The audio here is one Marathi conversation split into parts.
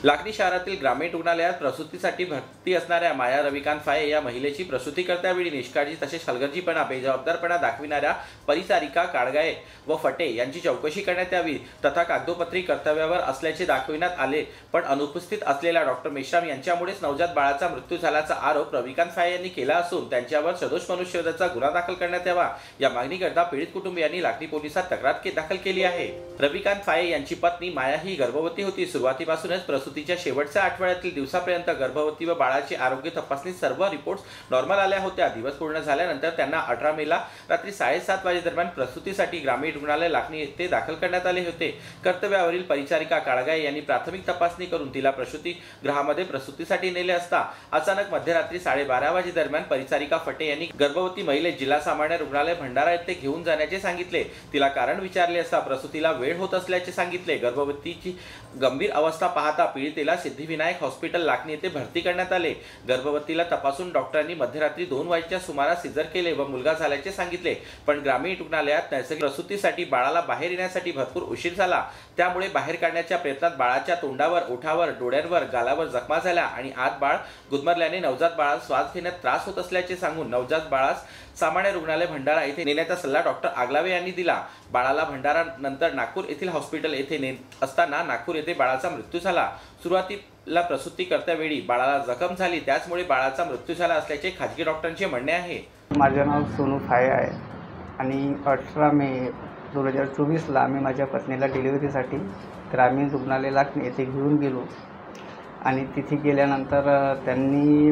लाखनी शहरातील ग्रामीण रुग्णालयात प्रसूतीसाठी भरती असणाऱ्या माया रविकांत फाये या महिलेची प्रसूती करतावेळी निष्काळजी तसेच हलगर्जीपणा बेजबाबदारपणा दाखविणाऱ्या परिचारिका काळगाये व फटे यांची चौकशी करण्यात यावी तथा कागदोपत्री कर्तव्यावर असल्याचे दाखविण्यात आले, पण अनुपस्थित असलेल्या डॉक्टर मेश्राम यांच्यामुळेच नवजात बाळाचा मृत्यू झाल्याचा आरोप रविकांत फाये यांनी केला असून त्यांच्यावर सदोष मनुष्यवधाचा गुन्हा दाखल करण्यात यावा या मागणीकरता पीडित कुटुंबियांनी लाखनी पोलिसात तक्रार दाखल केली आहे। रविकांत फाये यांची पत्नी माया ही गर्भवती होती। सुरुवातीपासूनच प्रसूतीच्या शेवटच्या आठवड्यातील दिवसापर्यंत गर्भवती व बाळाची आरोग्य तपासणी सर्व रिपोर्ट्स नॉर्मल आल्या होत्या। दिवस पूर्ण झाल्यानंतर त्यांना 18 मेला रात्री 7:30 वाजेदरम्यान प्रसूतीसाठी ग्रामीण रुग्णालय लाखनी येथे दाखल करण्यात आले होते। कर्तव्यावरील परिचारिका काळगाये यांनी प्राथमिक तपासणी करून तिला प्रसूतीगृहामध्ये प्रसूतीसाठी नेले असता अचानक मध्यरात्री 12:30 वाजेदरम्यान परिचारिका फटे यांनी गर्भवती महिलेस जिल्हा सामान्य रुग्णालय भंडारा येथे घेऊन जाण्याचे सांगितले। तिला कारण विचारले असता प्रसूतीला वेळ होत असल्याचे सांगितले। गर्भवतीची गंभीर अवस्था पाहता पीडितेला सिद्धिविनायक हॉस्पिटल लाखनी येथे भरती करण्यात आले। गर्भवतीला तपासून डॉक्टरांनी मध्यरात्री 2 वाजेच्या सुमारास सिझर केले व मुलगा झाल्याचे सांगितले, पण ग्रामीण रुग्णालयात नैसर्गिक प्रसूतीसाठी बाळाला बाहेर येण्यासाठी भरपूर उशीर झाला। त्यामुळे बाहेर काढण्याच्या प्रयत्नात बाळाच्या तोंडावर, ओठावर, डोळ्यांवर, गालावर जखमा झाल्या आणि आत बाळ गुदमरल्याने नवजात बाळास श्वास घेण्यात त्रास होत असल्याचे सांगून नवजात बाळास सामान्य रुग्णालय भंडारा येथे नेण्याचा सल्ला डॉक्टर आगलावे यांनी दिला। बाळाला भंडारा नंतर नागपूर येथील हॉस्पिटल येथे नेत असताना नागपूर येथे बाळाचा मृत्यू झाला। सुरुवातीला प्रसूती करतावेळी बाळाला जखम झाली, त्याचमुळे बाळाचा मृत्यू झाला असल्याचे खाजगी डॉक्टरांचे म्हणणे आहे। माझे नाव सोनू फाये आहे आणि 18 मे 2024ला मी माझ्या पत्नीला डिलिव्हरीसाठी ग्रामीण रुग्णालय लाखनी येथे घेऊन गेलो आणि तिथे गेल्यानंतर त्यांनी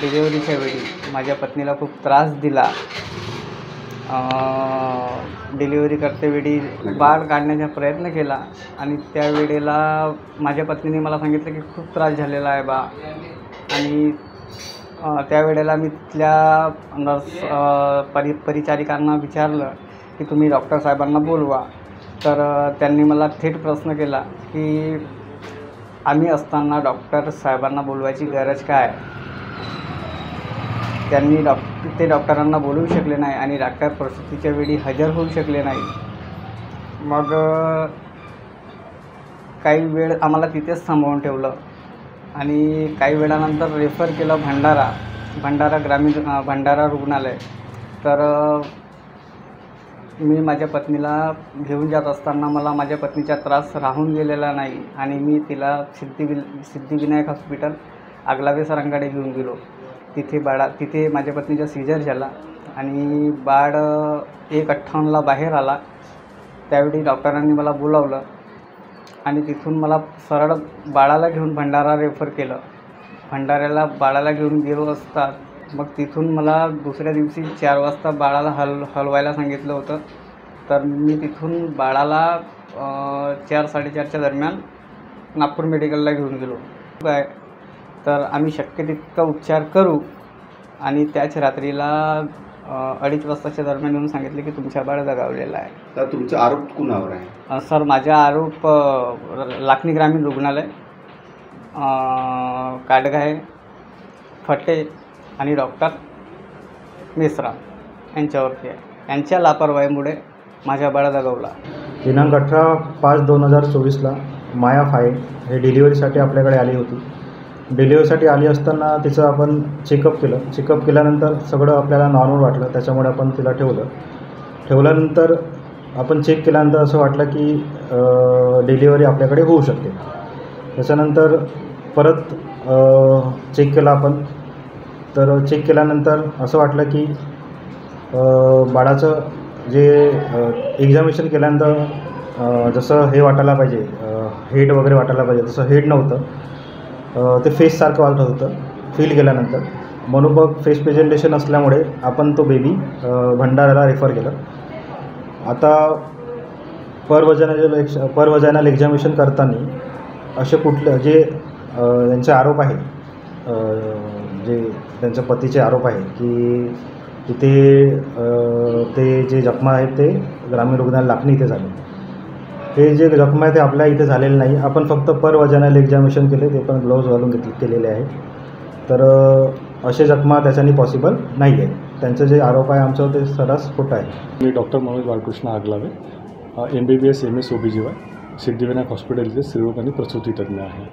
डिलिव्हरीच्या वेळी माझ्या पत्नीला खूप त्रास दिला। डिलिव्हरी करतेवेळी बाळ काढण्याचा प्रयत्न केला आणि त्यावेळेला माझ्या पत्नीने मला सांगितलं की खूप त्रास झालेला आहे बा, आणि त्यावेळेला मी तिथल्या परिचारिकांना विचारलं की तुम्ही डॉक्टर साहेबांना बोलवा, तर त्यांनी मला थेट प्रश्न केला की आम्ही असताना डॉक्टर साहेबांना बोलवायची गरज काय। त्यांनी ते डॉक्टरांना बोलवू शकले नाही आणि डॉक्टर प्रसूतीच्या वेळी हजर होऊ शकले नाही। मग काही वेळ आम्हाला तिथेच थांबवून ठेवलं आणि काही वेळानंतर रेफर केलं भंडारा रुग्णालय। तर मी माझ्या पत्नीला घेऊन जात असताना मला माझ्या पत्नीचा त्रास राहून गेलेला नाही आणि मी तिला सिद्धिविनायक हॉस्पिटल आगलावे सरांकडे घेऊन गेलो। तिथे माझ्या पत्नीचा सीझर झाला आणि बाळ 1:58ला बाहेर आला। त्यावेळी डॉक्टरांनी मला बोलावलं आणि तिथून मला सरळ बाळाला घेऊन भंडारा रेफर केलं। भंडाऱ्याला बाळाला घेऊन गेलो असता मग तिथून मला दुसऱ्या दिवशी 4 वाजता बाळाला हलवायला सांगितलं होतं, तर मी तिथून बाळाला 4-4:30च्या दरम्यान नागपूर मेडिकलला घेऊन गेलो काय। तर आम्ही शक्य तितका उपचार करू आणि त्याच रात्रीला 2:30 वाजताच्या दरम्यान येऊन सांगितले की तुमचा बाळ दगावलेला आहे। तर तुमचा आरोप कुणावर आहे? सर, माझा आरोप लाखनी ग्रामीण रुग्णालय, काळगाये, फटे आणि डॉक्टर मेश्राम यांच्यावरती आहे। यांच्या लापरवाहीमुळे माझ्या बाळा दगावला। दिनांक 18/5/2024ला माया फाये हे डिलिव्हरीसाठी आपल्याकडे आली होती। डिलिव्हरीसाठी आली असताना तिचं आपण चेकअप केलं। चेकअप केल्यानंतर सगळं आपल्याला नॉर्मल वाटलं, त्याच्यामुळे आपण तिला ठेवल्यानंतर आपण चेक केल्यानंतर असं वाटलं की डिलिव्हरी आपल्याकडे होऊ शकते। त्याच्यानंतर परत चेक केला आपण, तर चेक केल्यानंतर असं वाटलं की बाळाचं जे एक्झामिनेशन केल्यानंतर जसं हे वाटायला पाहिजे, हेड वगैरे वाटायला पाहिजे, तसं हेड नव्हतं, ते फेससारखं वाटत होतं फील केल्यानंतर। म्हणून मग फेस प्रेझेंटेशन असल्यामुळे आपण तो बेबी भंडाऱ्याला रेफर केलं। आता पर वजायनल एक्झामिनेशन करताना असे कुठले जे यांचे आरोप आहे, जे त्यांच्या पतीचे आरोप आहे की तिथे ते जे जखमा आहेत ते ग्रामीण रुग्णालय लाखनी इथे झाले। हे जे जखमा आहे ते आपल्या इथे झालेले नाही, आपण फक्त पर वजायनल एक्झामिनेशन केले, ते पण ग्लोव्ज घालून केलेले आहे। तर असे जखमा त्याच्यानी पॉसिबल नाही आहे। त्यांचे जे आरोप आहे आमच्यावर ते सर्रास खोटं आहे। मी doctor Manoj Balkrishna Aglawe, MBBS MS OBGY, Siddhivinayak hospital इथे स्त्रीरोग आणि प्रसूती तज्ञ आहे।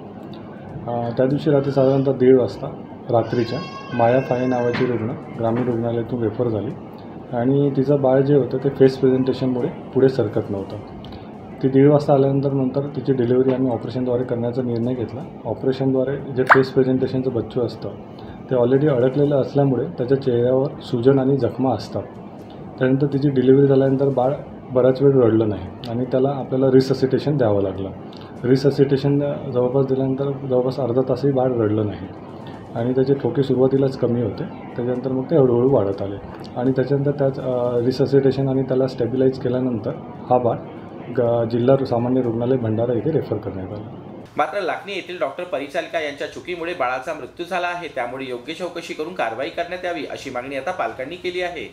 त्या दिवशी रात्री साधारणतः 1:30 वाजता रात्रीच्या माया फाये नावाची रुग्ण ग्रामीण रुग्णालयातून रेफर झाली आणि तिचं बाळ जे होतं ते फेस प्रेझेंटेशनमुळे पुढे सरकत नव्हतं. ती 1:30 वाजता आल्यानंतर तिची डिलिव्हरी आम्ही ऑपरेशनद्वारे करण्याचा निर्णय घेतला. ऑपरेशनद्वारे जे फेस प्रेझेंटेशनचं बच्चू असतं ते ऑलरेडी अडकलेलं असल्यामुळे त्याच्या चेहऱ्यावर सूजन आणि जखमा असतात. त्यानंतर तिची डिलिव्हरी झाल्यानंतर बाळ बराच वेळ रडलं नाही आणि त्याला आपल्याला रिससिटेशन द्यावं लागलं. रिससिटेशन जवळपास दिल्यानंतर जवळपास अर्धा तासही बाळ रडलं नाही आणि त्याचे ठोके सुरुवातीलाच कमी होते. त्याच्यानंतर मग ते हळूहळू वाढत आले आणि त्याच्यानंतर त्याच रिससिटेशन आणि त्याला स्टेबिलाईज केल्यानंतर हा बाळ जिल्हा सामान्य रुग्णालय भंडारा येथे रेफर करण्यात आला. मात्र लाखनी येथील डॉक्टर परिचारिका यांच्या चुकीमुळे बाळाचा मृत्यू झाला आहे. त्यामुळे योग्य चौकशी करून कारवाई करण्यात यावी अशी मागणी आता पालकांनी केली आहे.